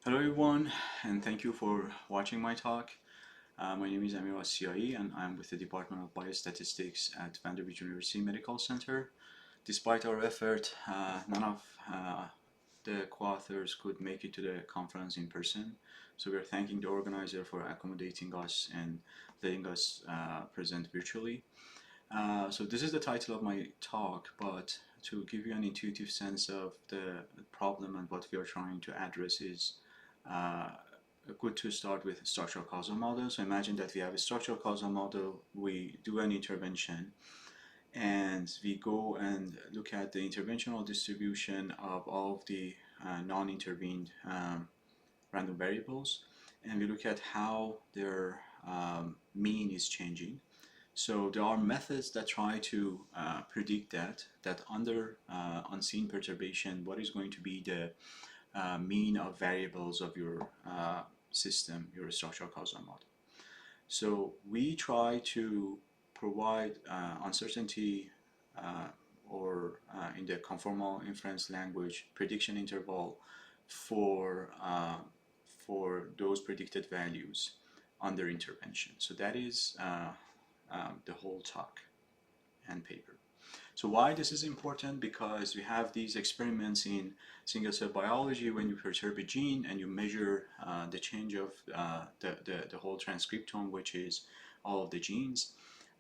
Hello everyone, and thank you for watching my talk. My name is Amir Asiai, and I'm with the Department of Biostatistics at Vanderbilt University Medical Center. Despite our effort, none of the co-authors could make it to the conference in person. So we're thanking the organizer for accommodating us and letting us present virtually. So this is the title of my talk, but to give you an intuitive sense of the problem and what we are trying to address is uh, good to start with a structural causal model. So imagine that we have a structural causal model, we do an intervention, and we go and look at the interventional distribution of all of the non-intervened random variables, and we look at how their mean is changing. So there are methods that try to predict that under unseen perturbation, what is going to be the mean of variables of your system, your structural causal model. So we try to provide uncertainty or in the conformal inference language prediction interval for those predicted values under intervention. So that is the whole talk and paper. So why this is important? Because we have these experiments in single cell biology when you perturb a gene and you measure the change of the whole transcriptome, which is all of the genes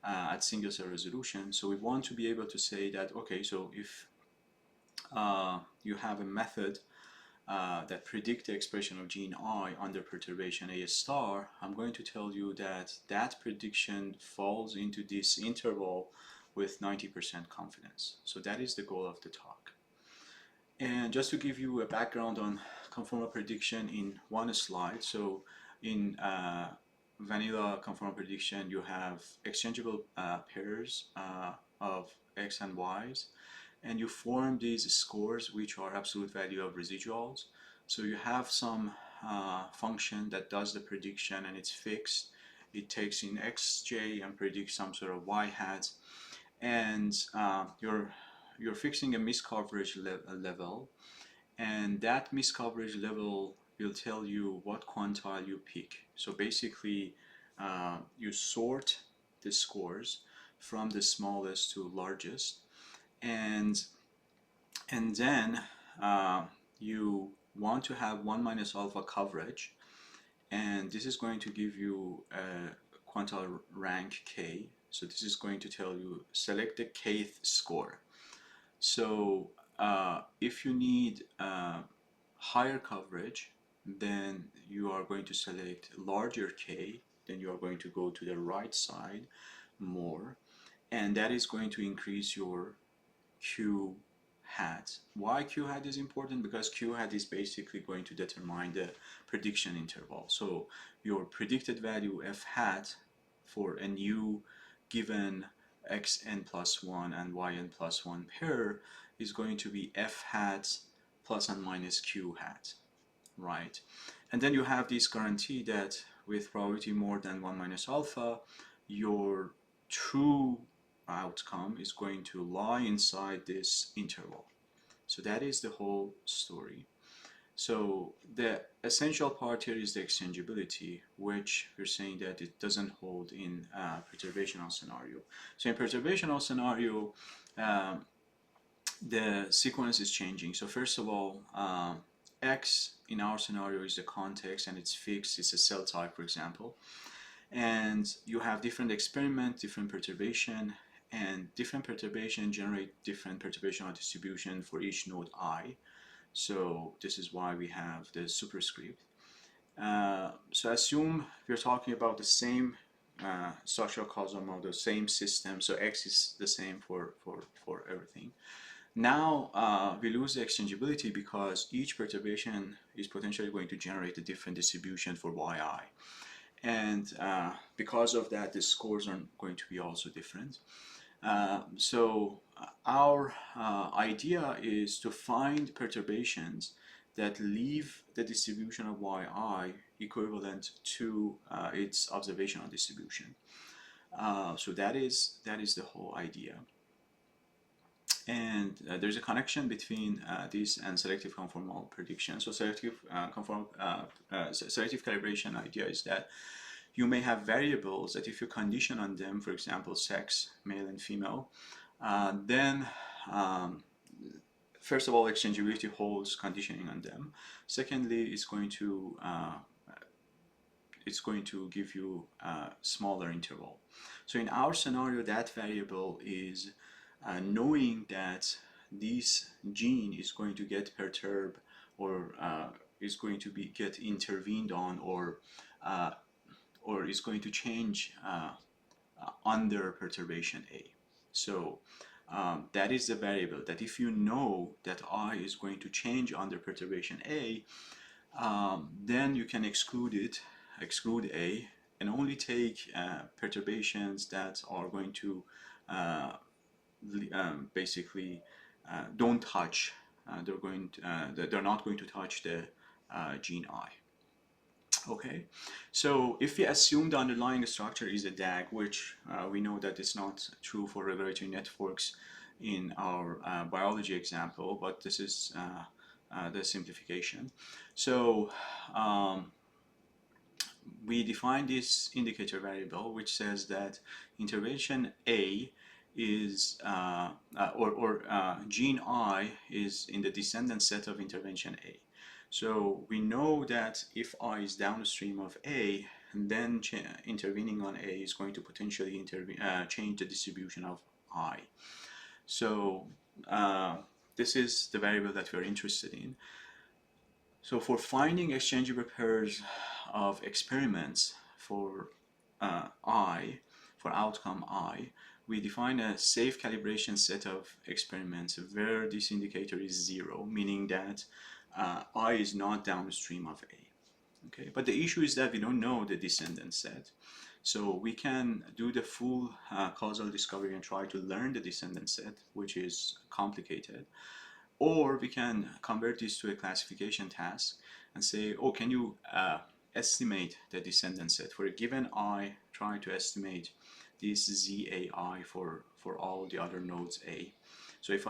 at single cell resolution. So we want to be able to say that, okay, so if you have a method that predict the expression of gene I under perturbation A star, I'm going to tell you that that prediction falls into this interval with 90% confidence. So that is the goal of the talk. And just to give you a background on conformal prediction in one slide, so in vanilla conformal prediction, you have exchangeable pairs of x and y's, and you form these scores which are absolute value of residuals. So you have some function that does the prediction and it's fixed. It takes in xj and predicts some sort of y hat, and you're fixing a miscoverage level, and that miscoverage level will tell you what quantile you pick. So basically, you sort the scores from the smallest to largest, and then you want to have 1 minus alpha coverage, and this is going to give you a quantile rank k. So this is going to tell you select the kth score. So if you need higher coverage, then you are going to select larger k, then you are going to go to the right side more, and that is going to increase your q hat. Why q hat is important? Because q hat is basically going to determine the prediction interval. So your predicted value f hat for a new given xn plus 1 and yn plus 1 pair is going to be f hat plus and minus q hat, right? And then you have this guarantee that with probability more than 1 minus alpha, your true outcome is going to lie inside this interval. So that is the whole story. So the essential part here is the exchangeability, which we're saying that it doesn't hold in perturbational scenario. So in perturbational scenario, the sequence is changing. So first of all, X in our scenario is the context and it's fixed, it's a cell type, for example. And you have different experiment, different perturbation, and different perturbation generate different perturbational distribution for each node I. So this is why we have the superscript. So assume we're talking about the same structural causal model, same system, so X is the same for everything. Now we lose the exchangeability because each perturbation is potentially going to generate a different distribution for yi. And because of that, the scores are going to be also different. So our idea is to find perturbations that leave the distribution of yi equivalent to its observational distribution. So that is the whole idea. And there's a connection between this and selective conformal prediction. So selective calibration idea is that you may have variables that if you condition on them, for example, sex, male and female, then first of all, exchangeability holds conditioning on them. Secondly, it's going to give you a smaller interval. So in our scenario, that variable is knowing that this gene is going to get perturbed or is going to get intervened on or is going to change under perturbation A. So that is the variable that if you know that I is going to change under perturbation A, then you can exclude A, and only take perturbations that are going to basically don't touch. They're not going to touch the gene I. Okay, so if we assume the underlying structure is a DAG, which we know that it's not true for regulatory networks in our biology example, but this is the simplification. So we define this indicator variable, which says that intervention A is, gene I is in the descendant set of intervention A. So we know that if I is downstream of A, then intervening on A is going to potentially change the distribution of I. So this is the variable that we're interested in. So for finding exchangeable pairs of experiments for for outcome I, we define a safe calibration set of experiments where this indicator is 0, meaning that I is not downstream of A. Okay, but the issue is that we don't know the descendant set. So we can do the full causal discovery and try to learn the descendant set, which is complicated. Or we can convert this to a classification task and say, oh, can you estimate the descendant set? For a given I, try to estimate this ZAI for all the other nodes A. So if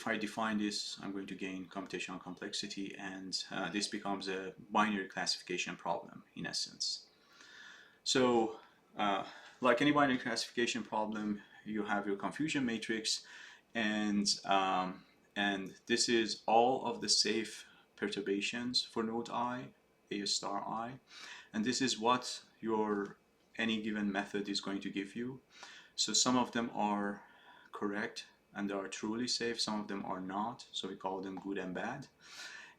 I define this, I'm going to gain computational complexity, and this becomes a binary classification problem in essence. So like any binary classification problem, you have your confusion matrix, and this is all of the safe perturbations for node I, A star I, and this is what your any given method is going to give you. So some of them are correct and they are truly safe, some of them are not, so we call them good and bad.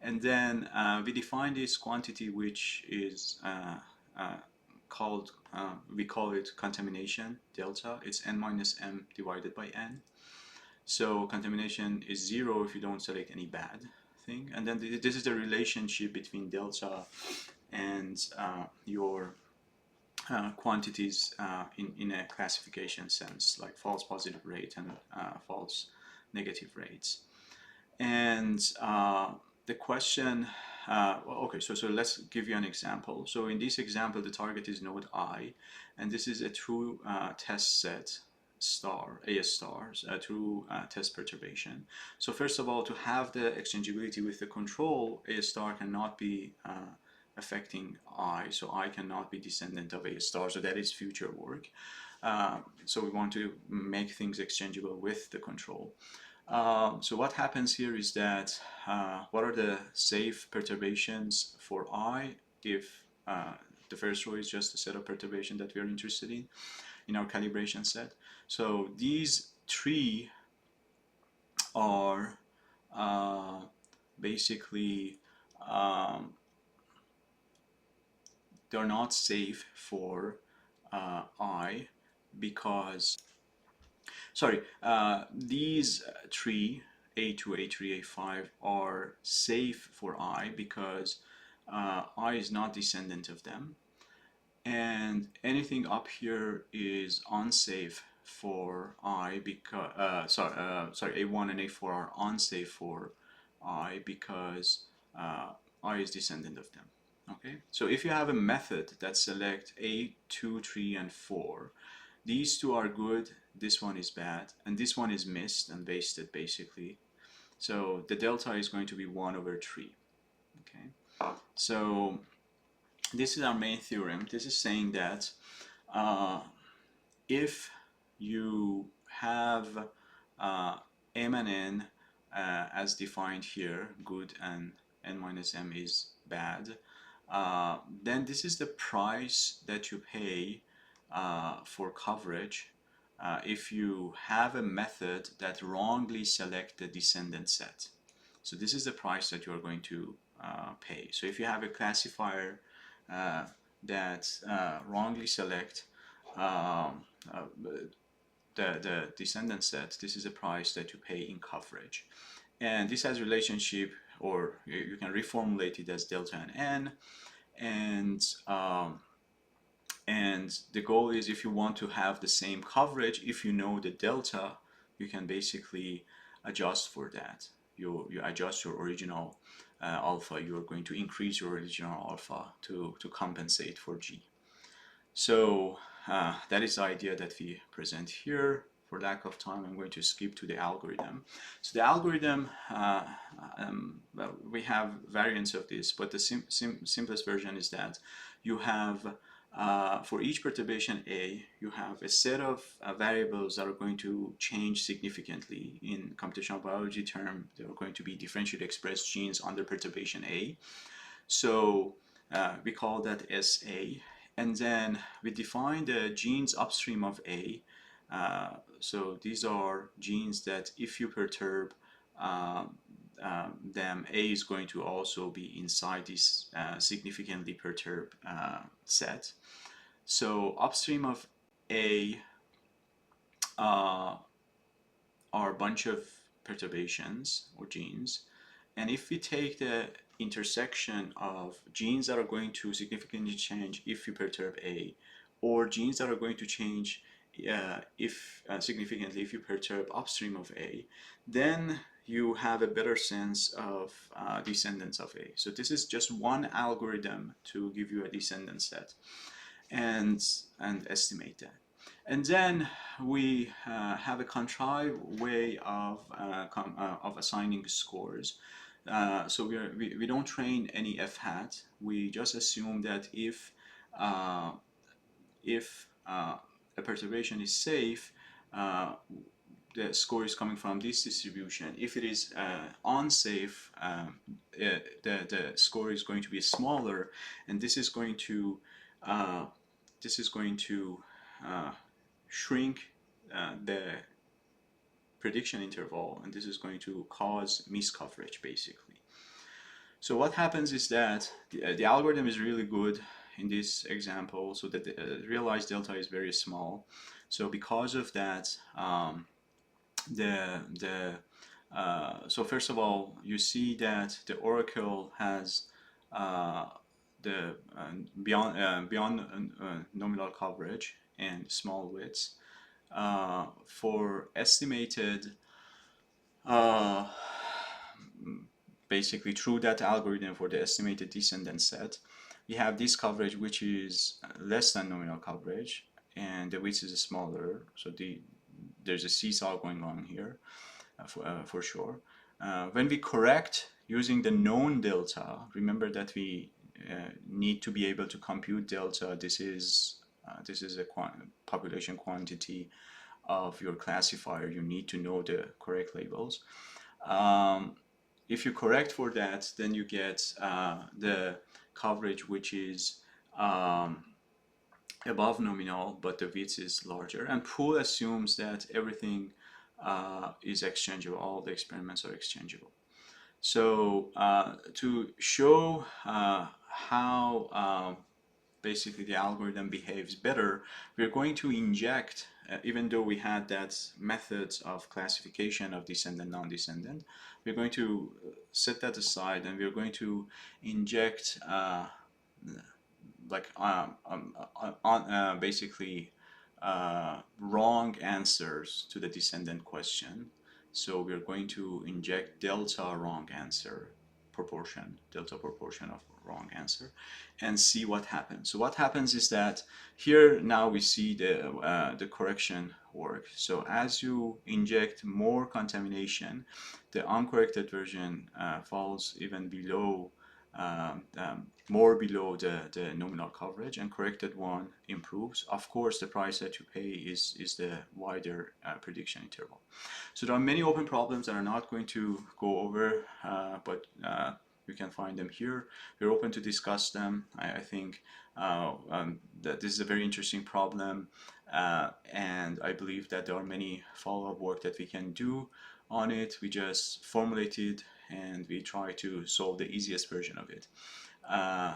And then we define this quantity, which is called, we call it contamination delta. It's n minus m divided by n. So contamination is 0 if you don't select any bad thing. And then this is the relationship between delta and your quantities in a classification sense, like false positive rate and false negative rates. And the question, okay, so let's give you an example. So in this example, the target is node I, and this is a true test set star, A stars, a true test perturbation. So first of all, to have the exchangeability with the control, A star cannot be affecting I, so I cannot be descendant of A star, so that is future work. So we want to make things exchangeable with the control. So what happens here is that what are the safe perturbations for I if the first row is just a set of perturbation that we are interested in our calibration set. So these three are basically they're not safe for I because these three, A2, A3, A5, are safe for I because I is not descendant of them, and anything up here is unsafe for I because A1 and A4 are unsafe for I because I is descendant of them. Okay, so if you have a method that selects A2, 3, and 4, these two are good, this one is bad, and this one is missed and wasted basically. So the delta is going to be 1 over 3. Okay, so this is our main theorem. This is saying that if you have m and n as defined here, good, and n minus m is bad, then this is the price that you pay for coverage if you have a method that wrongly selects the descendant set. So this is the price that you are going to pay. So if you have a classifier that wrongly select the descendant set, this is the price that you pay in coverage. And this has relationship, or you can reformulate it as delta and n, and the goal is, if you want to have the same coverage, if you know the delta, you can basically adjust for that. You adjust your original alpha. You are going to increase your original alpha to compensate for G. So that is the idea that we present here. For lack of time, I'm going to skip to the algorithm. So the algorithm, well, we have variants of this, but the simplest version is that you have, for each perturbation A, you have a set of variables that are going to change significantly. In computational biology term, they are going to be differentially expressed genes under perturbation A. So we call that SA. And then we define the genes upstream of A. So these are genes that if you perturb them, A is going to also be inside this significantly perturbed set. So upstream of A are a bunch of perturbations or genes. And if we take the intersection of genes that are going to significantly change if you perturb A, or genes that are going to change significantly if you perturb upstream of A, then you have a better sense of descendants of A. So this is just one algorithm to give you a descendant set and estimate that. And then we have a contrived way of assigning scores. So we don't train any f hat. We just assume that if a perturbation is safe, the score is coming from this distribution. If it is unsafe, the score is going to be smaller, and this is going to shrink the prediction interval, and this is going to cause miscoverage basically. So what happens is that the algorithm is really good in this example, so that the realized delta is very small. So because of that, so first of all, you see that the oracle has the beyond nominal coverage and small widths. For estimated, basically through that algorithm for the estimated descendant set, we have this coverage which is less than nominal coverage, and the width is smaller. So there's a seesaw going on here for sure. When we correct using the known delta, remember that we need to be able to compute delta. This is a population quantity of your classifier. You need to know the correct labels. If you correct for that, then you get the coverage which is above nominal, but the width is larger. And pool assumes that everything is exchangeable. All the experiments are exchangeable. So to show how basically the algorithm behaves better, we're going to inject, even though we had that methods of classification of descendant, non-descendant, we're going to set that aside, and we're going to inject basically wrong answers to the descendant question. So we're going to inject delta wrong answer proportion, delta proportion of wrong answer, and see what happens. So what happens is that here now we see the correction work. So as you inject more contamination, the uncorrected version falls even below, more below the nominal coverage, and corrected one improves. Of course, the price that you pay is the wider prediction interval. So there are many open problems that are not going to go over, but you can find them here. We're open to discuss them. I think that this is a very interesting problem, and I believe that there are many follow-up work that we can do on it. We just formulate it and we try to solve the easiest version of it.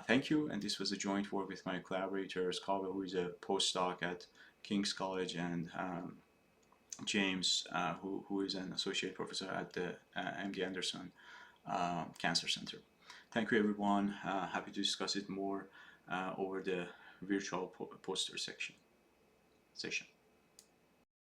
Thank you, and this was a joint work with my collaborators, Causal, who is a postdoc at King's College, and James, who is an associate professor at the MD Anderson Cancer Center. Thank you, everyone. Happy to discuss it more over the virtual poster session.